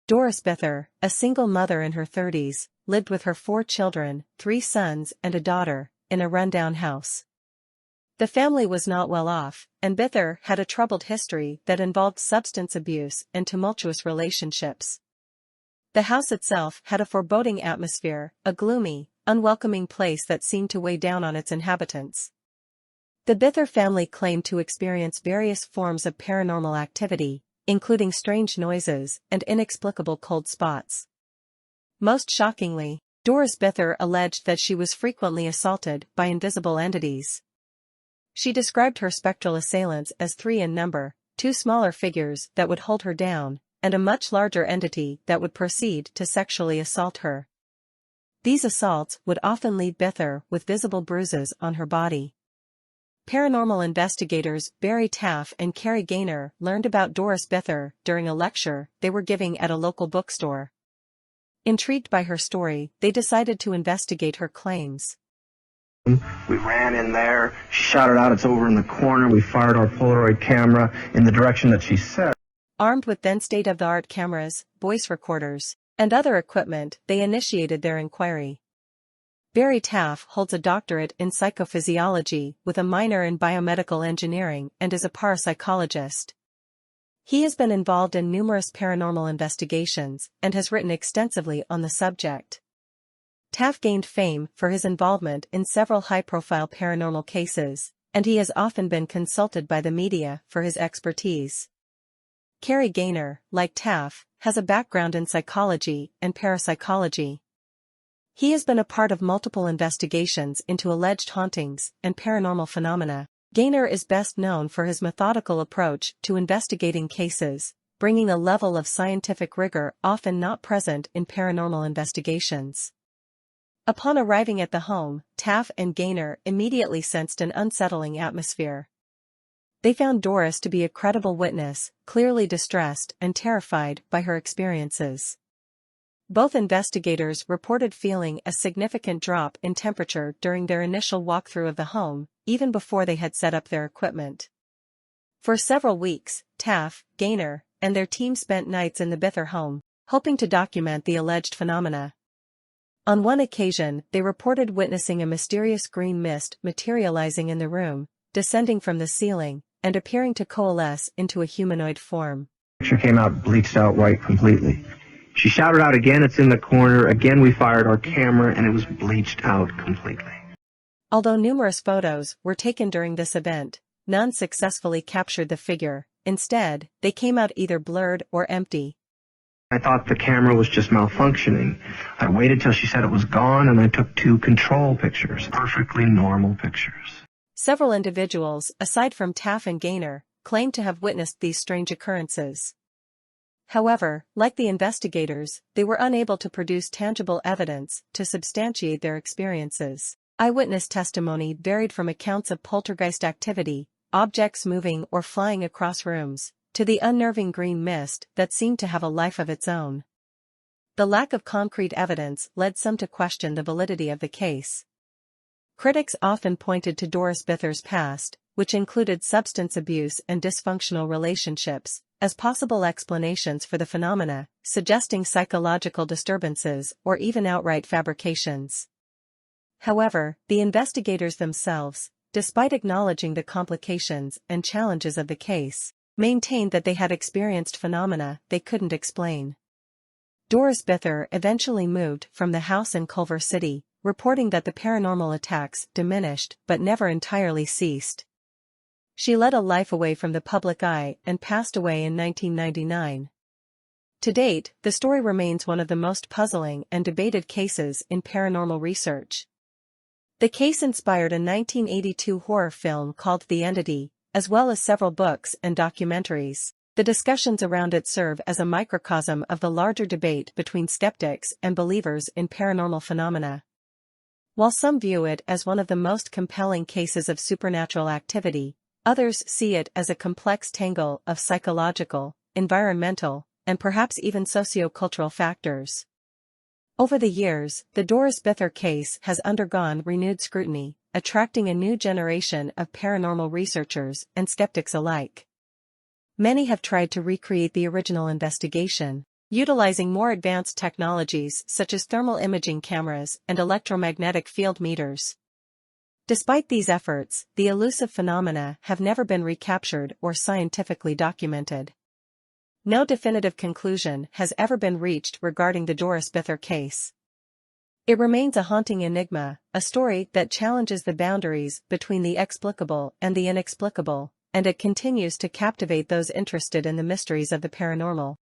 Doris Bither, a single mother in her 30s, lived with her 4 children, 3 sons and a daughter, in a rundown house. The family was not well off, and Bither had a troubled history that involved substance abuse and tumultuous relationships. The house itself had a foreboding atmosphere, a gloomy, unwelcoming place that seemed to weigh down on its inhabitants. The Bither family claimed to experience various forms of paranormal activity, including strange noises and inexplicable cold spots. Most shockingly, Doris Bither alleged that she was frequently assaulted by invisible entities. She described her spectral assailants as 3 in number, 2 smaller figures that would hold her down, and a much larger entity that would proceed to sexually assault her. These assaults would often leave Bither with visible bruises on her body. Paranormal investigators Barry Taff and Carrie Gaynor learned about Doris Bither during a lecture they were giving at a local bookstore. Intrigued by her story, they decided to investigate her claims. We ran in there, she shouted out, "It's over in the corner." We fired our Polaroid camera in the direction that she said. Armed with then state-of-the-art cameras, voice recorders, and other equipment, they initiated their inquiry. Barry Taff holds a doctorate in psychophysiology with a minor in biomedical engineering and is a parapsychologist. He has been involved in numerous paranormal investigations and has written extensively on the subject. Taff gained fame for his involvement in several high-profile paranormal cases, and he has often been consulted by the media for his expertise. Carrie Gaynor, like Taff, has a background in psychology and parapsychology. He has been a part of multiple investigations into alleged hauntings and paranormal phenomena. Gaynor is best known for his methodical approach to investigating cases, bringing a level of scientific rigor often not present in paranormal investigations. Upon arriving at the home, Taff and Gaynor immediately sensed an unsettling atmosphere. They found Doris to be a credible witness, clearly distressed and terrified by her experiences. Both investigators reported feeling a significant drop in temperature during their initial walkthrough of the home, even before they had set up their equipment. For several weeks, Taff, Gaynor, and their team spent nights in the Bither home, hoping to document the alleged phenomena. On one occasion, they reported witnessing a mysterious green mist materializing in the room, descending from the ceiling, and appearing to coalesce into a humanoid form. The picture came out bleached out white completely. She shouted out again, "It's in the corner." Again we fired our camera and it was bleached out completely. Although numerous photos were taken during this event, none successfully captured the figure. Instead, they came out either blurred or empty. I thought the camera was just malfunctioning. I waited till she said it was gone and I took 2 control pictures. Perfectly normal pictures. Several individuals, aside from Taff and Gaynor, claimed to have witnessed these strange occurrences. However, like the investigators, they were unable to produce tangible evidence to substantiate their experiences. Eyewitness testimony varied from accounts of poltergeist activity, objects moving or flying across rooms, to the unnerving green mist that seemed to have a life of its own. The lack of concrete evidence led some to question the validity of the case. Critics often pointed to Doris Bither's past, which included substance abuse and dysfunctional relationships, as possible explanations for the phenomena, suggesting psychological disturbances or even outright fabrications. However, the investigators themselves, despite acknowledging the complications and challenges of the case, maintained that they had experienced phenomena they couldn't explain. Doris Bither eventually moved from the house in Culver City, reporting that the paranormal attacks diminished but never entirely ceased. She led a life away from the public eye and passed away in 1999. To date, the story remains one of the most puzzling and debated cases in paranormal research. The case inspired a 1982 horror film called The Entity, as well as several books and documentaries. The discussions around it serve as a microcosm of the larger debate between skeptics and believers in paranormal phenomena. While some view it as one of the most compelling cases of supernatural activity, others see it as a complex tangle of psychological, environmental, and perhaps even socio-cultural factors. Over the years, the Doris Bither case has undergone renewed scrutiny, attracting a new generation of paranormal researchers and skeptics alike. Many have tried to recreate the original investigation, utilizing more advanced technologies such as thermal imaging cameras and electromagnetic field meters. Despite these efforts, the elusive phenomena have never been recaptured or scientifically documented. No definitive conclusion has ever been reached regarding the Doris Bither case. It remains a haunting enigma, a story that challenges the boundaries between the explicable and the inexplicable, and it continues to captivate those interested in the mysteries of the paranormal.